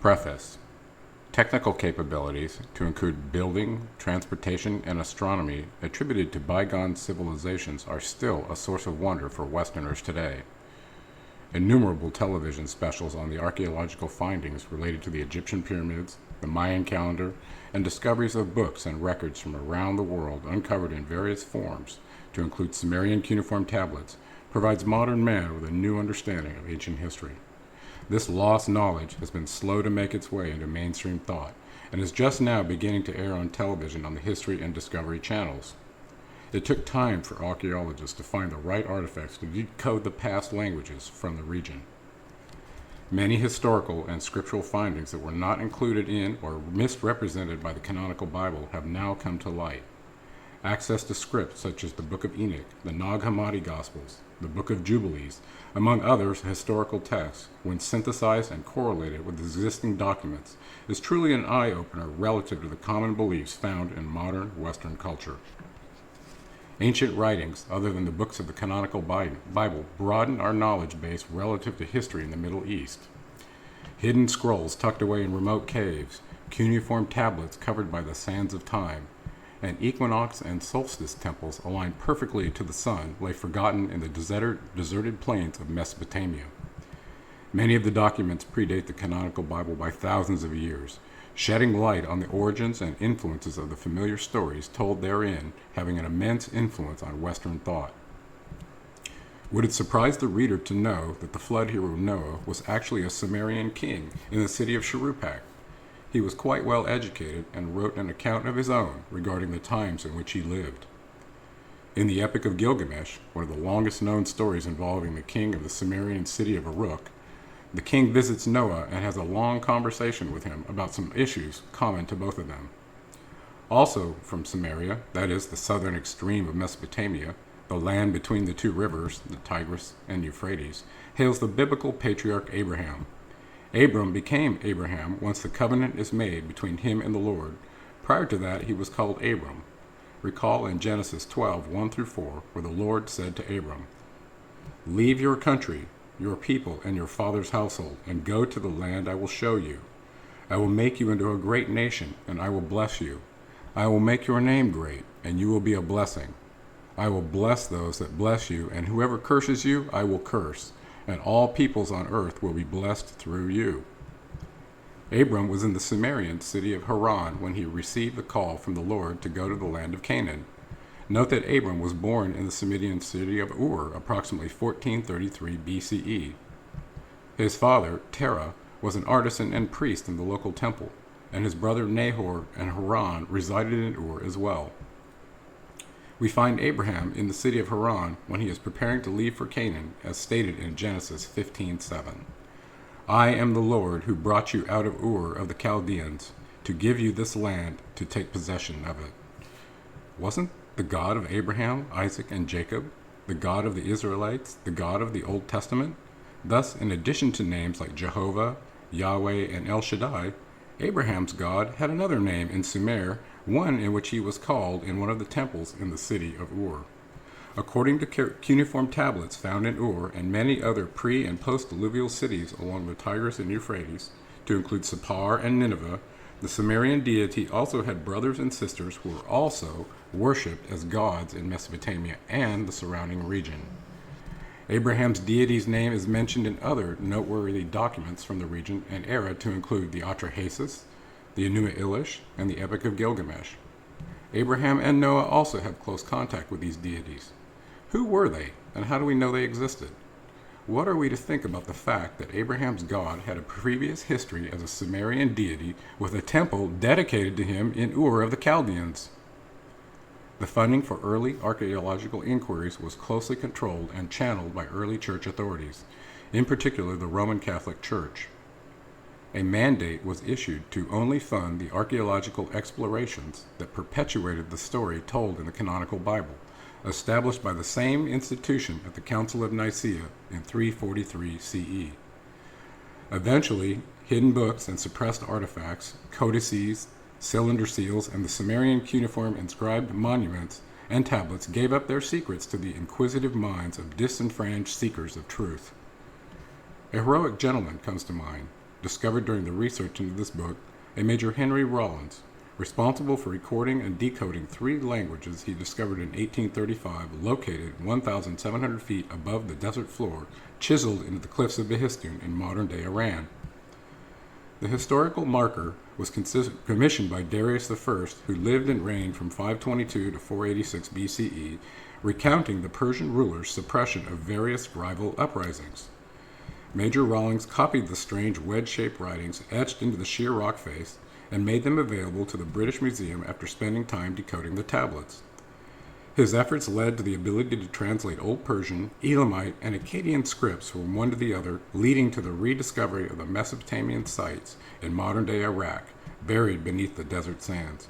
Preface. Technical capabilities, to include building, transportation, and astronomy attributed to bygone civilizations, are still a source of wonder for Westerners today. Innumerable television specials on the archaeological findings related to the Egyptian pyramids, the Mayan calendar, and discoveries of books and records from around the world uncovered in various forms, to include Sumerian cuneiform tablets, provides modern man with a new understanding of ancient history. This lost knowledge has been slow to make its way into mainstream thought, and is just now beginning to air on television on the History and Discovery channels. It took time for archaeologists to find the right artifacts to decode the past languages from the region. Many historical and scriptural findings that were not included in or misrepresented by the canonical Bible have now come to light. Access to scripts such as the Book of Enoch, the Nag Hammadi Gospels, the Book of Jubilees, among others historical texts, when synthesized and correlated with existing documents, is truly an eye-opener relative to the common beliefs found in modern Western culture. Ancient writings, other than the books of the canonical Bible, broaden our knowledge base relative to history in the Middle East. Hidden scrolls tucked away in remote caves, cuneiform tablets covered by the sands of time, and equinox and solstice temples aligned perfectly to the sun lay forgotten in the deserted plains of Mesopotamia. Many of the documents predate the canonical Bible by thousands of years, shedding light on the origins and influences of the familiar stories told therein, having an immense influence on Western thought. Would it surprise the reader to know that the flood hero Noah was actually a Sumerian king in the city of Shuruppak? He was quite well educated and wrote an account of his own regarding the times in which he lived. In the Epic of Gilgamesh, one of the longest known stories involving the king of the Sumerian city of Uruk, the king visits Noah and has a long conversation with him about some issues common to both of them. Also from Sumeria, that is the southern extreme of Mesopotamia, the land between the two rivers, the Tigris and Euphrates, hails the biblical patriarch Abraham. Abram became Abraham once the covenant is made between him and the Lord. Prior to that, he was called Abram. Recall in Genesis 12, 1-4, where the Lord said to Abram, "Leave your country, your people, and your father's household, and go to the land I will show you. I will make you into a great nation, and I will bless you. I will make your name great, and you will be a blessing. I will bless those that bless you, and whoever curses you, I will curse. And all peoples on earth will be blessed through you." Abram was in the Sumerian city of Haran when he received the call from the Lord to go to the land of Canaan. Note that Abram was born in the Sumerian city of Ur, approximately 1433 BCE. His father, Terah, was an artisan and priest in the local temple, and his brother Nahor and Haran resided in Ur as well. We find Abraham in the city of Haran when he is preparing to leave for Canaan, as stated in Genesis 15:7. "I am the Lord who brought you out of Ur of the Chaldeans, to give you this land to take possession of it." Wasn't the God of Abraham, Isaac, and Jacob the God of the Israelites, the God of the Old Testament? Thus, in addition to names like Jehovah, Yahweh, and El Shaddai, Abraham's God had another name in Sumer, one in which he was called in one of the temples in the city of Ur. According to cuneiform tablets found in Ur and many other pre- and post-diluvial cities along the Tigris and Euphrates, to include Sippar and Nineveh, the Sumerian deity also had brothers and sisters who were also worshipped as gods in Mesopotamia and the surrounding region. Abraham's deity's name is mentioned in other noteworthy documents from the region and era, to include the Atrahasis, the Enuma Elish, and the Epic of Gilgamesh. Abraham and Noah also have close contact with these deities. Who were they, and how do we know they existed? What are we to think about the fact that Abraham's God had a previous history as a Sumerian deity with a temple dedicated to him in Ur of the Chaldeans? The funding for early archaeological inquiries was closely controlled and channeled by early church authorities, in particular the Roman Catholic Church. A mandate was issued to only fund the archaeological explorations that perpetuated the story told in the canonical Bible, established by the same institution at the Council of Nicaea in 343 CE. Eventually, hidden books and suppressed artifacts, codices, cylinder seals, and the Sumerian cuneiform inscribed monuments and tablets gave up their secrets to the inquisitive minds of disenfranchised seekers of truth. A heroic gentleman comes to mind, discovered during the research into this book a Major Henry Rollins, responsible for recording and decoding 3 languages he discovered in 1835, located 1,700 feet above the desert floor, chiseled into the cliffs of Behistun in modern-day Iran. The historical marker was commissioned by Darius I, who lived and reigned from 522 to 486 BCE, recounting the Persian rulers' suppression of various rival uprisings. Major Rawlings copied the strange wedge-shaped writings etched into the sheer rock face and made them available to the British Museum after spending time decoding the tablets. His efforts led to the ability to translate Old Persian, Elamite, and Akkadian scripts from one to the other, leading to the rediscovery of the Mesopotamian sites in modern-day Iraq, buried beneath the desert sands.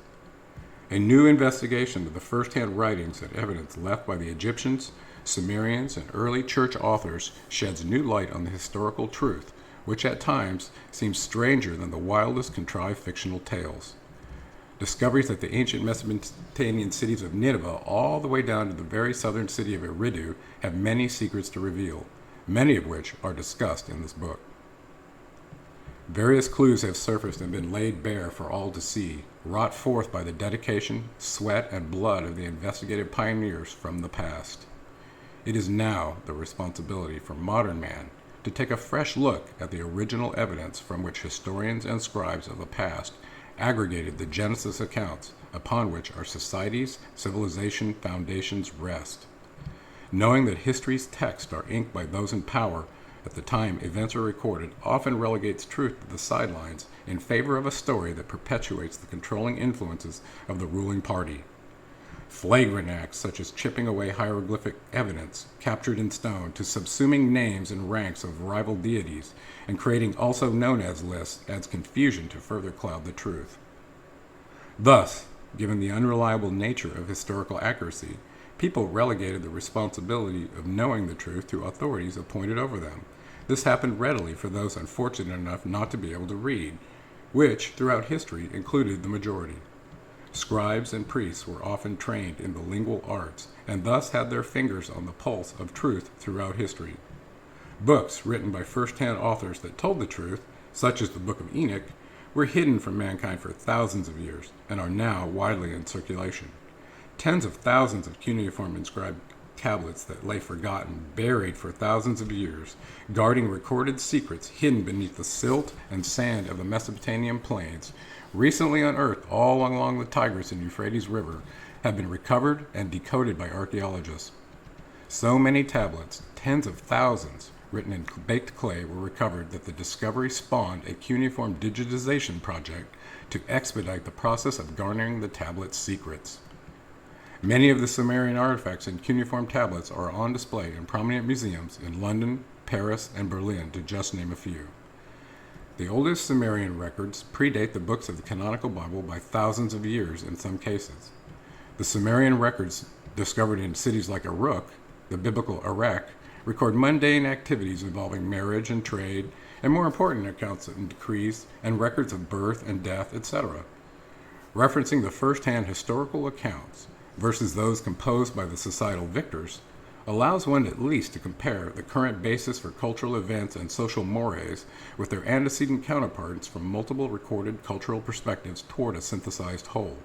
A new investigation of the first-hand writings and evidence left by the Egyptians, Sumerians, and early church authors sheds new light on the historical truth, which at times seems stranger than the wildest contrived fictional tales. Discoveries that the ancient Mesopotamian cities of Nineveh all the way down to the very southern city of Eridu have many secrets to reveal, many of which are discussed in this book. Various clues have surfaced and been laid bare for all to see, wrought forth by the dedication, sweat, and blood of the investigative pioneers from the past. It is now the responsibility for modern man to take a fresh look at the original evidence from which historians and scribes of the past aggregated the Genesis accounts upon which our society's civilization foundations rest. Knowing that history's texts are inked by those in power at the time events are recorded often relegates truth to the sidelines in favor of a story that perpetuates the controlling influences of the ruling party. Flagrant acts such as chipping away hieroglyphic evidence captured in stone to subsuming names and ranks of rival deities and creating also known as lists adds confusion to further cloud the truth. Thus, given the unreliable nature of historical accuracy, people relegated the responsibility of knowing the truth to authorities appointed over them. This happened readily for those unfortunate enough not to be able to read, which, throughout history, included the majority. Scribes and priests were often trained in the lingual arts, and thus had their fingers on the pulse of truth throughout history. Books written by first-hand authors that told the truth, such as the Book of Enoch, were hidden from mankind for thousands of years, and are now widely in circulation. Tens of thousands of cuneiform inscribed tablets that lay forgotten, buried for thousands of years, guarding recorded secrets hidden beneath the silt and sand of the Mesopotamian plains, recently unearthed all along the Tigris and Euphrates River, have been recovered and decoded by archaeologists. So many tablets, tens of thousands, written in baked clay, were recovered that the discovery spawned a cuneiform digitization project to expedite the process of garnering the tablet's secrets. Many of the Sumerian artifacts and cuneiform tablets are on display in prominent museums in London, Paris, and Berlin, to just name a few. The oldest Sumerian records predate the books of the canonical Bible by thousands of years in some cases. The Sumerian records discovered in cities like Uruk, the biblical Iraq, record mundane activities involving marriage and trade, and more important accounts and decrees and records of birth and death, etc. Referencing the first-hand historical accounts versus those composed by the societal victors allows one at least to compare the current basis for cultural events and social mores with their antecedent counterparts from multiple recorded cultural perspectives toward a synthesized whole.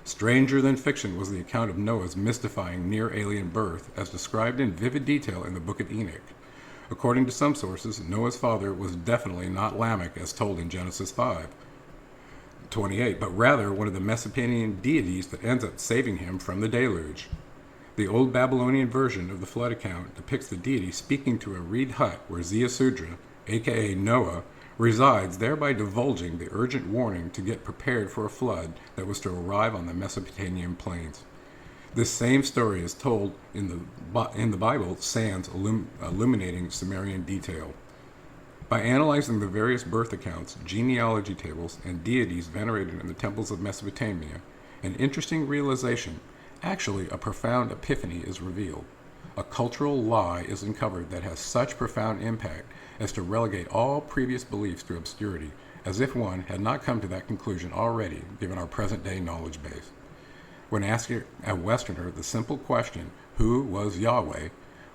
Stranger than fiction was the account of Noah's mystifying near-alien birth, as described in vivid detail in the Book of Enoch. According to some sources, Noah's father was definitely not Lamech as told in Genesis 5:28, but rather one of the Mesopotamian deities that ends up saving him from the deluge. The old Babylonian version of the flood account depicts the deity speaking to a reed hut where Ziusudra, aka Noah, resides, thereby divulging the urgent warning to get prepared for a flood that was to arrive on the Mesopotamian plains. This same story is told in the Bible, sans illuminating Sumerian detail. By analyzing the various birth accounts, genealogy tables, and deities venerated in the temples of Mesopotamia, an interesting realization, actually a profound epiphany, is revealed. A cultural lie is uncovered that has such profound impact as to relegate all previous beliefs to obscurity, as if one had not come to that conclusion already, given our present-day knowledge base. When asking a Westerner the simple question, who was Yahweh,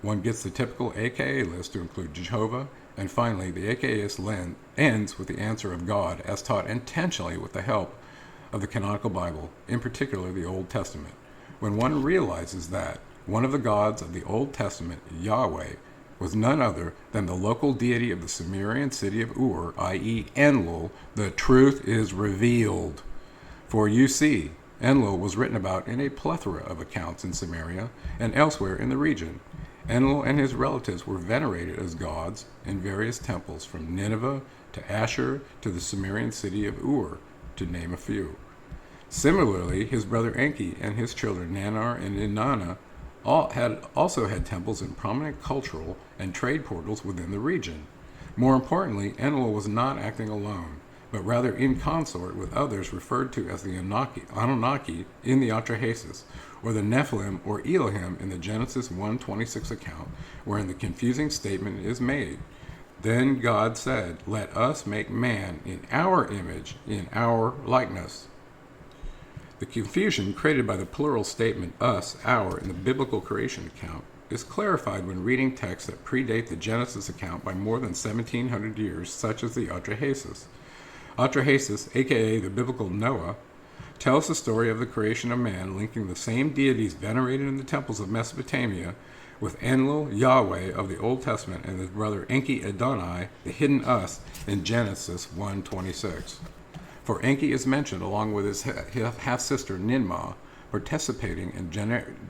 One gets the typical AKA list to include Jehovah, and finally, the AKA ends with the answer of God as taught intentionally with the help of the canonical Bible, in particular the Old Testament. When one realizes that one of the gods of the Old Testament, Yahweh, was none other than the local deity of the Sumerian city of Ur, i.e. Enlil, the truth is revealed. For you see, Enlil was written about in a plethora of accounts in Samaria and elsewhere in the region. Enlil and his relatives were venerated as gods in various temples, from Nineveh to Ashur to the Sumerian city of Ur, to name a few. Similarly, his brother Enki and his children Nannar and Inanna also had temples in prominent cultural and trade portals within the region. More importantly, Enlil was not acting alone, but rather in consort with others referred to as the Anunnaki in the Atrahasis, or the Nephilim or Elohim in the Genesis 1:26 account, wherein the confusing statement is made. Then God said, "Let us make man in our image, in our likeness." The confusion created by the plural statement us, our, in the biblical creation account is clarified when reading texts that predate the Genesis account by more than 1,700 years, such as the Atrahasis. Atrahasis, aka the biblical Noah, tells the story of the creation of man, linking the same deities venerated in the temples of Mesopotamia with Enlil, Yahweh of the Old Testament, and his brother Enki Adonai, the hidden us, in Genesis 1:26. For Enki is mentioned along with his half-sister Ninmah, participating in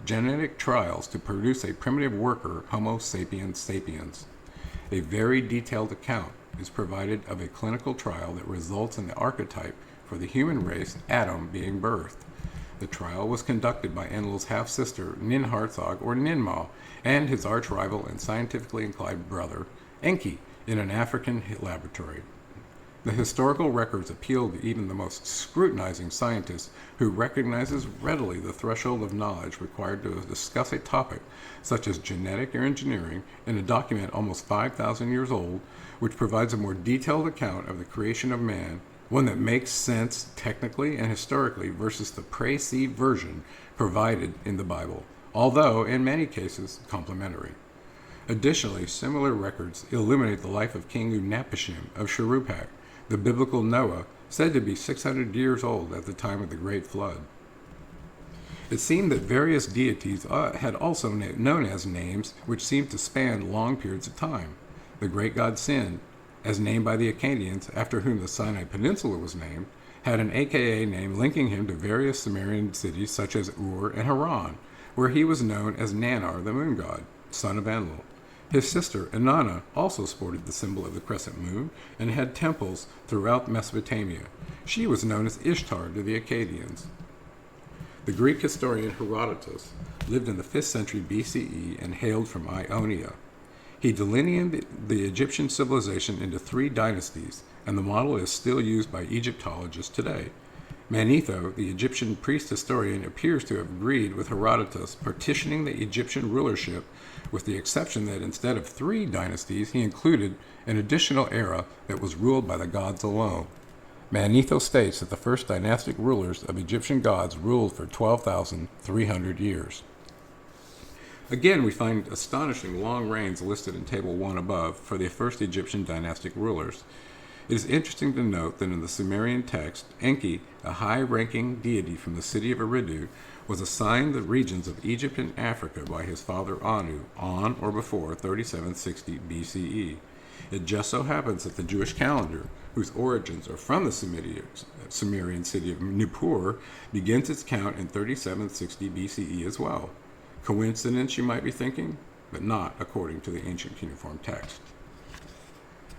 genetic trials to produce a primitive worker, Homo sapiens sapiens. A very detailed account is provided of a clinical trial that results in the archetype for the human race, Adam, being birthed. The trial was conducted by Enlil's half-sister Ninhartsag, or Ninmah, and his arch-rival and scientifically inclined brother, Enki, in an African laboratory. The historical records appeal to even the most scrutinizing scientist, who recognizes readily the threshold of knowledge required to discuss a topic such as genetic or engineering in a document almost 5,000 years old, which provides a more detailed account of the creation of man, one that makes sense technically and historically versus the pre-conceived version provided in the Bible, although in many cases complementary. Additionally, similar records illuminate the life of King Utnapishtim of Shuruppak, the biblical Noah, said to be 600 years old at the time of the Great Flood. It seemed that various deities had also known as names which seemed to span long periods of time. The great god Sin, as named by the Akkadians, after whom the Sinai Peninsula was named, had an AKA name linking him to various Sumerian cities such as Ur and Haran, where he was known as Nannar, the moon god, son of Enlil. His sister, Inanna, also sported the symbol of the crescent moon and had temples throughout Mesopotamia. She was known as Ishtar to the Akkadians. The Greek historian Herodotus lived in the 5th century BCE and hailed from Ionia. He delineated the Egyptian civilization into 3 dynasties, and the model is still used by Egyptologists today. Manetho, the Egyptian priest historian, appears to have agreed with Herodotus, partitioning the Egyptian rulership, with the exception that instead of 3 dynasties, he included an additional era that was ruled by the gods alone. Manetho states that the first dynastic rulers of Egyptian gods ruled for 12,300 years. Again, we find astonishing long reigns listed in Table 1 above for the first Egyptian dynastic rulers. It is interesting to note that in the Sumerian text, Enki, a high-ranking deity from the city of Eridu, was assigned the regions of Egypt and Africa by his father Anu on or before 3760 BCE. It just so happens that the Jewish calendar, whose origins are from the Sumerian city of Nippur, begins its count in 3760 BCE as well. Coincidence, you might be thinking, but not according to the ancient cuneiform text.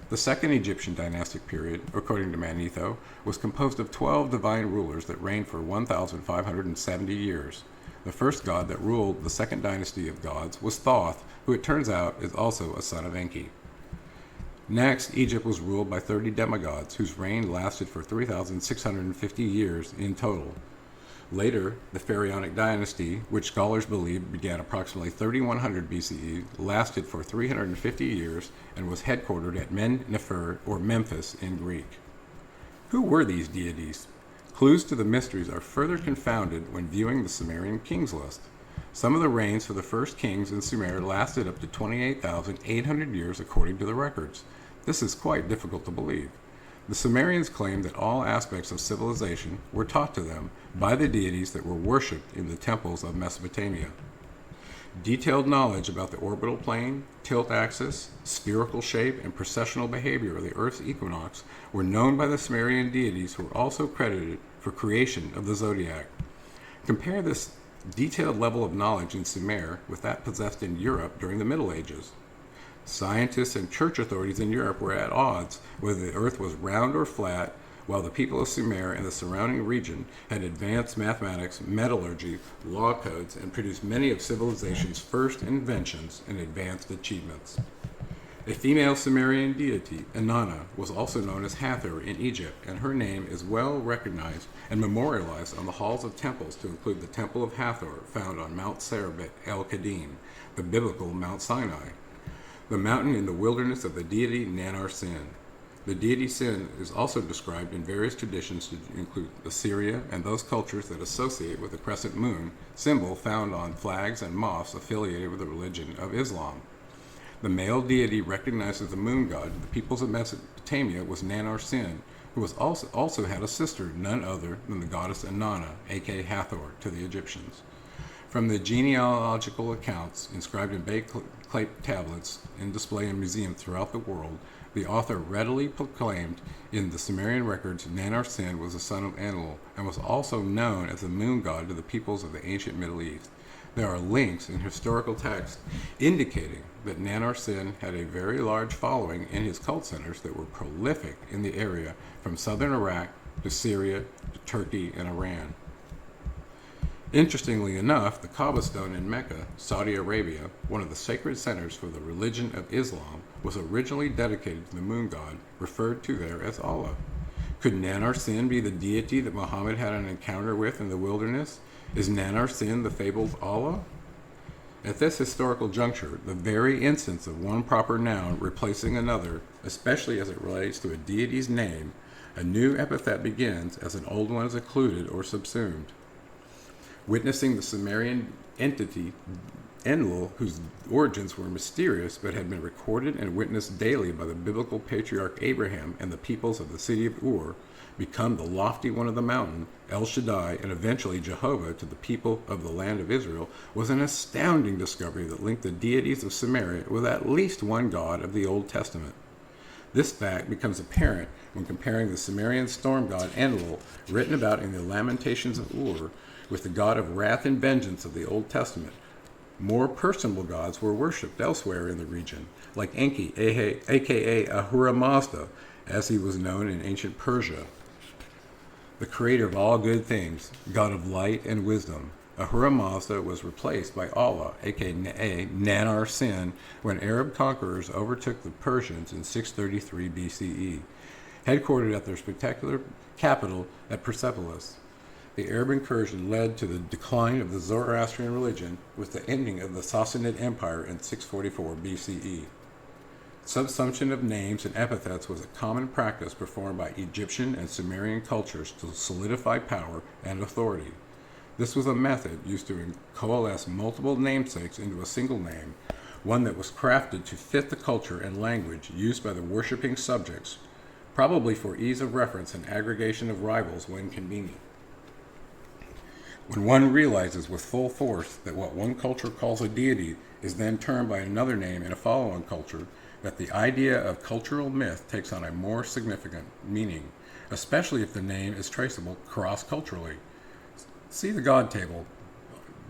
The second Egyptian dynastic period, according to Manetho, was composed of 12 divine rulers that reigned for 1,570 years. The first god that ruled the second dynasty of gods was Thoth, who it turns out is also a son of Enki. Next, Egypt was ruled by 30 demigods, whose reign lasted for 3,650 years in total. Later, the Pharaonic dynasty, which scholars believe began approximately 3100 BCE, lasted for 350 years and was headquartered at Men-Nefer, or Memphis in Greek. Who were these deities? Clues to the mysteries are further confounded when viewing the Sumerian kings list. Some of the reigns for the first kings in Sumer lasted up to 28,800 years according to the records. This is quite difficult to believe. The Sumerians claimed that all aspects of civilization were taught to them by the deities that were worshipped in the temples of Mesopotamia. Detailed knowledge about the orbital plane, tilt axis, spherical shape, and precessional behavior of the Earth's equinox were known by the Sumerian deities, who were also credited for creation of the zodiac. Compare this detailed level of knowledge in Sumer with that possessed in Europe during the Middle Ages. Scientists and church authorities in Europe were at odds whether the Earth was round or flat, while the people of Sumer and the surrounding region had advanced mathematics, metallurgy, law codes, and produced many of civilization's first inventions and advanced achievements. A female Sumerian deity, Inanna, was also known as Hathor in Egypt, and her name is well recognized and memorialized on the halls of temples, to include the Temple of Hathor, found on Mount Serebet el-Kadim, the biblical Mount Sinai, the mountain in the wilderness of the deity Nanar-Sin. The deity Sin is also described in various traditions to include Assyria and those cultures that associate with the crescent moon, symbol found on flags and moths affiliated with the religion of Islam. The male deity recognized as the moon god of the peoples of Mesopotamia was Nanar-Sin, who was also had a sister, none other than the goddess Inanna, aka Hathor, to the Egyptians. From the genealogical accounts inscribed in baked clay tablets in display in museums throughout the world, the author readily proclaimed in the Sumerian records Nanar-Sin was the son of Enlil, and was also known as the moon god to the peoples of the ancient Middle East. There are links in historical texts indicating that Nanar-Sin had a very large following in his cult centers that were prolific in the area from southern Iraq to Syria to Turkey and Iran. Interestingly enough, the Kaaba stone in Mecca, Saudi Arabia, one of the sacred centers for the religion of Islam, was originally dedicated to the moon god, referred to there as Allah. Could Nanar-Sin be the deity that Muhammad had an encounter with in the wilderness? Is Nanar-Sin the fabled Allah? At this historical juncture, the very instance of one proper noun replacing another, especially as it relates to a deity's name, a new epithet begins as an old one is occluded or subsumed. Witnessing the Sumerian entity Enlil, whose origins were mysterious but had been recorded and witnessed daily by the biblical patriarch Abraham and the peoples of the city of Ur, become the lofty one of the mountain, El Shaddai, and eventually Jehovah to the people of the land of Israel, was an astounding discovery that linked the deities of Sumeria with at least one god of the Old Testament. This fact becomes apparent when comparing the Sumerian storm god Enlil, written about in the Lamentations of Ur, with the god of wrath and vengeance of the Old Testament. More personable gods were worshipped elsewhere in the region, like Enki, aka Ahura Mazda, as he was known in ancient Persia, the creator of all good things, god of light and wisdom. Ahura Mazda was replaced by Allah, aka Nanar-Sin, when Arab conquerors overtook the Persians in 633 BCE, headquartered at their spectacular capital at Persepolis. The Arab incursion led to the decline of the Zoroastrian religion with the ending of the Sassanid Empire in 644 BCE. Subsumption of names and epithets was a common practice performed by Egyptian and Sumerian cultures to solidify power and authority. This was a method used to coalesce multiple namesakes into a single name, one that was crafted to fit the culture and language used by the worshipping subjects, probably for ease of reference and aggregation of rivals when convenient. When one realizes with full force that what one culture calls a deity is then termed by another name in a follow-on culture, that the idea of cultural myth takes on a more significant meaning, especially if the name is traceable cross-culturally. See the God table,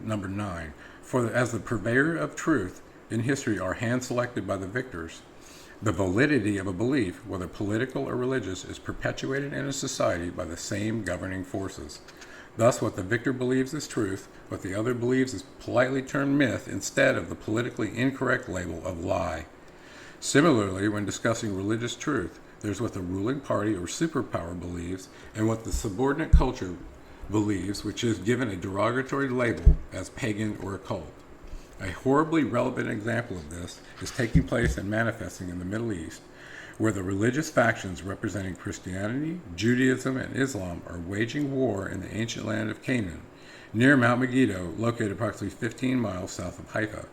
number 9. As the purveyor of truth in history are hand-selected by the victors, the validity of a belief, whether political or religious, is perpetuated in a society by the same governing forces. Thus, what the victor believes is truth, what the other believes is politely termed myth instead of the politically incorrect label of lie. Similarly, when discussing religious truth, there's what the ruling party or superpower believes and what the subordinate culture believes, which is given a derogatory label as pagan or occult. A horribly relevant example of this is taking place and manifesting in the Middle East, where the religious factions representing Christianity, Judaism, and Islam are waging war in the ancient land of Canaan. near Mount Megiddo, located approximately 15 miles south of Haifa.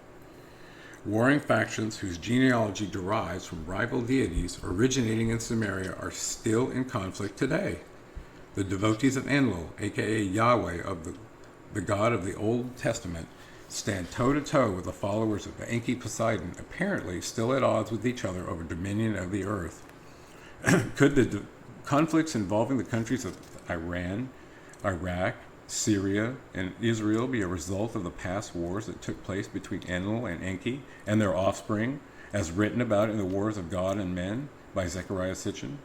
Warring factions whose genealogy derives from rival deities originating in Samaria are still in conflict today. The devotees of Enlil, aka Yahweh, of the God of the Old Testament, stand toe-to-toe with the followers of the Enki Poseidon, apparently still at odds with each other over dominion of the earth. Could the conflicts involving the countries of Iran, Iraq, Syria, and Israel be a result of the past wars that took place between Enlil and Enki and their offspring, as written about in the Wars of God and Men by Zecharia Sitchin?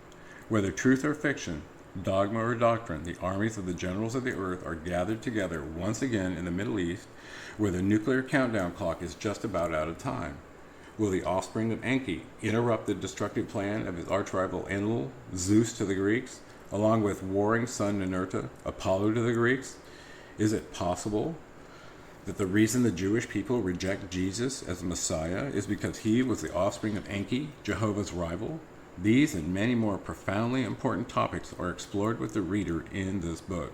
Whether truth or fiction, dogma or doctrine, the armies of the generals of the earth are gathered together once again in the Middle East, where the nuclear countdown clock is just about out of time. Will the offspring of Enki interrupt the destructive plan of his arch-rival Enlil, Zeus to the Greeks, along with warring son Ninurta, Apollo to the Greeks? Is it possible that the reason the Jewish people reject Jesus as the Messiah is because he was the offspring of Enki, Jehovah's rival? These and many more profoundly important topics are explored with the reader in this book.